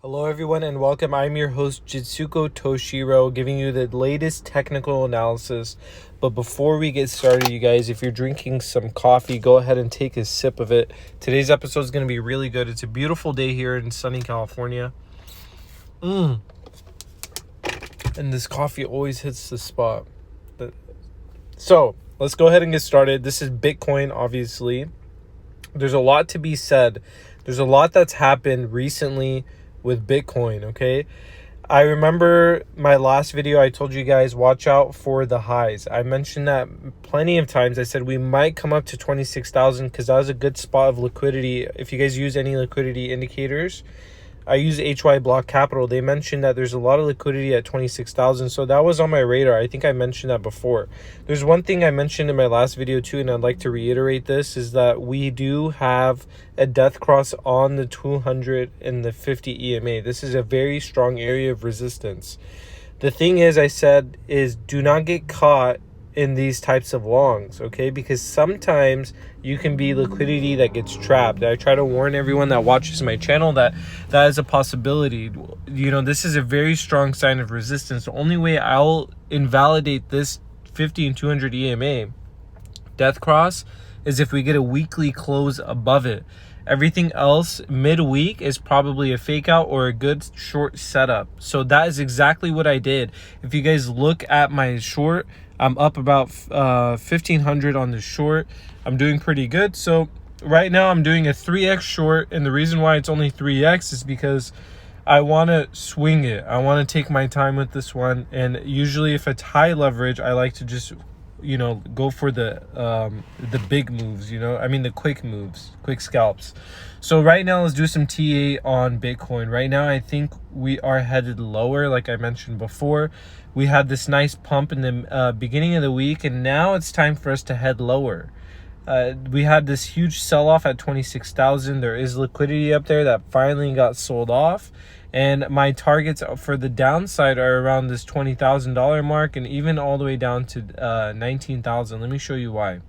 Hello everyone and welcome. I'm your host Jitsuko Toshiro, giving you the latest technical analysis. But before we get started, you guys, if you're drinking some coffee, go ahead and take a sip of it. Today's episode is going to be really good. It's a beautiful day here in sunny California. And this coffee always hits the spot. So let's go ahead and get started. This is Bitcoin, obviously. There's a lot to be said. There's a lot that's happened recently with Bitcoin, okay? I remember my last video, I told you guys, watch out for the highs. I mentioned that plenty of times. I said we might come up to 26,000 because that was a good spot of liquidity. If you guys use any liquidity indicators, I use HY Block Capital. They mentioned that there's a lot of liquidity at 26,000. So that was on my radar. I think I mentioned that before. There's one thing I mentioned in my last video too, and I'd like to reiterate this, is that we do have a death cross on the 200 and the 50 EMA. This is a very strong area of resistance. The thing is, I said, is do not get caught in these types of longs, okay? Because sometimes you can be liquidity that gets trapped. I try to warn everyone that watches my channel that is a possibility. You know, this is a very strong sign of resistance. The only way I'll invalidate this 50 and 200 EMA death cross is if we get a weekly close above it. Everything else midweek is probably a fake out or a good short setup. So that is exactly what I did. If you guys look at my short, I'm up about 1,500 on the short. I'm doing pretty good. So right now I'm doing a 3x short, and the reason why it's only 3x is because I want to swing it. I want to take my time with this one, and usually if it's high leverage, I like to just go for the big moves, the quick moves, quick scalps. So right now, let's do some TA on Bitcoin. Right now, I think we are headed lower. Like I mentioned before, we had this nice pump in the beginning of the week, and now it's time for us to head lower. We had this huge sell-off at 26,000. There is liquidity up there that finally got sold off. And my targets for the downside are around this $20,000 mark, and even all the way down to 19,000. Let me show you why.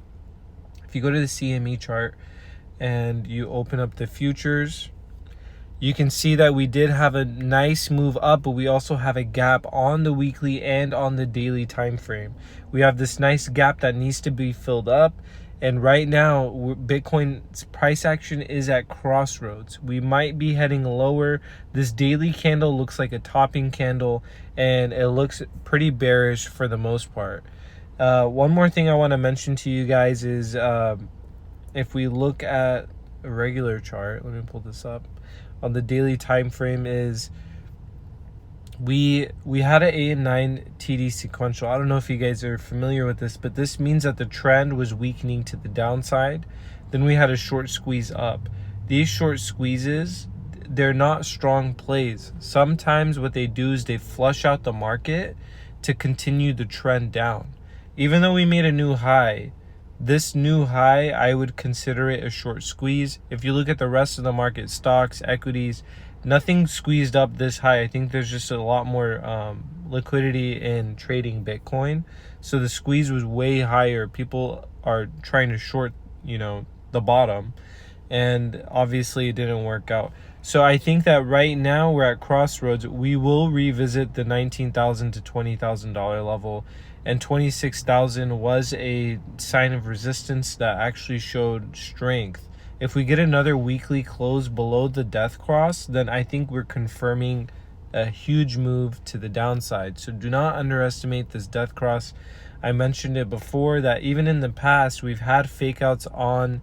If you go to the CME chart and you open up the futures, you can see that we did have a nice move up, but we also have a gap on the weekly and on the daily time frame. We have this nice gap that needs to be filled up. And right now, Bitcoin's price action is at crossroads. We might be heading lower. This daily candle looks like a topping candle, and it looks pretty bearish for the most part. One more thing I want to mention to you guys is if we look at a regular chart, let me pull this up. On the daily time frame is we had an 8 and 9 TD sequential. I don't know if you guys are familiar with this, but this means that the trend was weakening to the downside. Then we had a short squeeze up. These short squeezes, they're not strong plays. Sometimes what they do is they flush out the market to continue the trend down. Even though we made a new high, this new high, I would consider it a short squeeze. If you look at the rest of the market, stocks, equities, nothing squeezed up this high. I think there's just a lot more liquidity in trading Bitcoin. So the squeeze was way higher. People are trying to short, the bottom. And obviously it didn't work out. So I think that right now we're at crossroads. We will revisit the $19,000 to $20,000 level. And 26,000 was a sign of resistance that actually showed strength. If we get another weekly close below the death cross, then I think we're confirming a huge move to the downside. So do not underestimate this death cross. I mentioned it before that even in the past, we've had fake outs on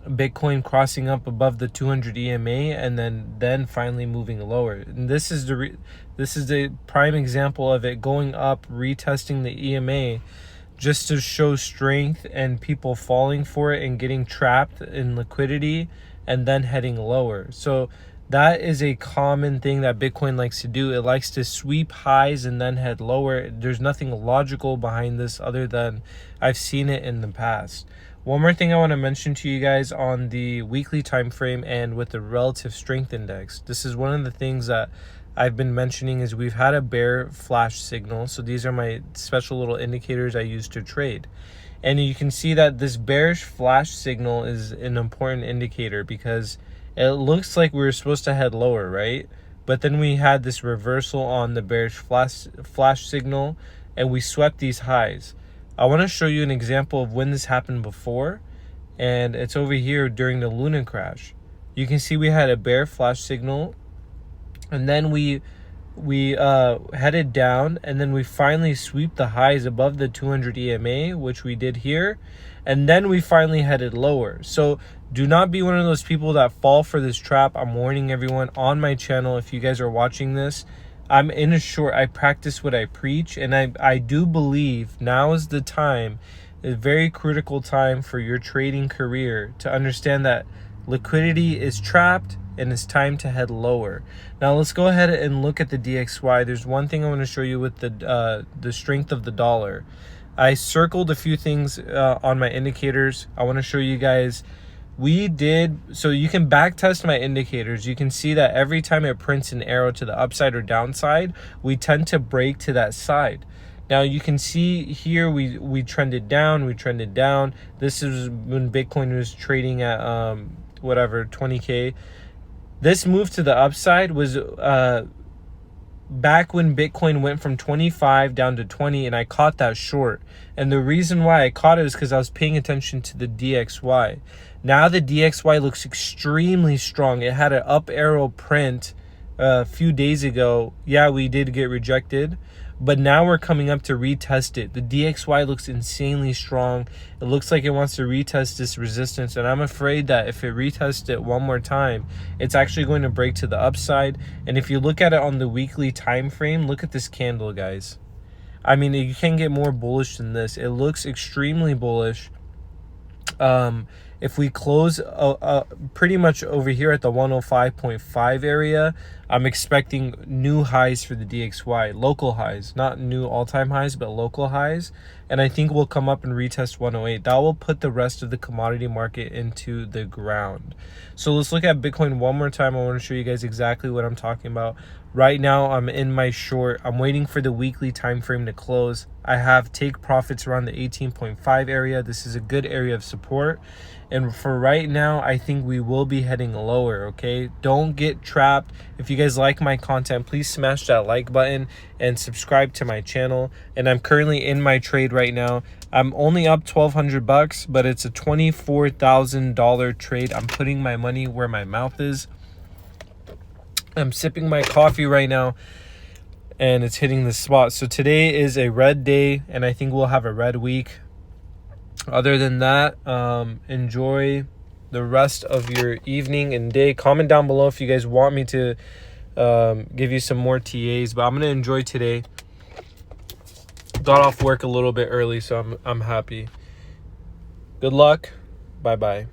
Bitcoin crossing up above the 200 EMA and then finally moving lower. And this is the prime example of it going up, retesting the EMA, just to show strength and people falling for it and getting trapped in liquidity and then heading lower. So that is a common thing that Bitcoin likes to do. It likes to sweep highs and then head lower. There's nothing logical behind this other than I've seen it in the past. One more thing I want to mention to you guys on the weekly time frame and with the relative strength index. This is one of the things that I've been mentioning is we've had a bear flash signal. So these are my special little indicators I use to trade. And you can see that this bearish flash signal is an important indicator because It looks like we were supposed to head lower, right? But then we had this reversal on the bearish flash signal, and we swept these highs. I want to show you an example of when this happened before, and it's over here during the Luna crash. You can see we had a bear flash signal, and then we headed down, and then we finally sweep the highs above the 200 EMA, which we did here, and then we finally headed lower. So do not be one of those people that fall for this trap. I'm warning everyone on my channel. If you guys are watching this, I'm in a short. I practice what I preach, and I do believe now is the time, a very critical time for your trading career, to understand that liquidity is trapped and it's time to head lower. Now let's go ahead and look at the DXY. There's one thing I want to show you with the strength of the dollar. I circled a few things on my indicators. I want to show you guys. So you can back test my indicators. You can see that every time it prints an arrow to the upside or downside, we tend to break to that side. Now you can see here we trended down, This is when Bitcoin was trading at whatever 20K. This move to the upside was back when Bitcoin went from 25 down to 20, and I caught that short. And the reason why I caught it is because I was paying attention to the DXY. Now the DXY looks extremely strong. It had an up arrow print a few days ago. Yeah, we did get rejected, but now we're coming up to retest it. The DXY looks insanely strong. It looks like it wants to retest this resistance, and I'm afraid that if it retests it one more time, it's actually going to break to the upside. And if you look at it on the weekly time frame, look at this candle, guys. I mean, you can't get more bullish than this. It looks extremely bullish. If we close pretty much over here at the 105.5 area, I'm expecting new highs for the DXY, local highs, not new all-time highs, but local highs. And I think we'll come up and retest 108. That will put the rest of the commodity market into the ground. So let's look at Bitcoin one more time. I want to show you guys exactly what I'm talking about. Right now, I'm in my short. I'm waiting for the weekly time frame to close. I have take profits around the 18.5 area. This is a good area of support. And for right now, I think we will be heading lower, okay? Don't get trapped. If you guys like my content, please smash that like button and subscribe to my channel. And I'm currently in my trade right now. I'm only up $1,200, but it's a $24,000 trade. I'm putting my money where my mouth is. I'm sipping my coffee right now, and it's hitting the spot. So today is a red day, and I think we'll have a red week. Other than that, enjoy the rest of your evening and day. Comment down below if you guys want me to give you some more TAs, but I'm gonna enjoy today. Got off work a little bit early, so I'm happy. Good luck. Bye bye.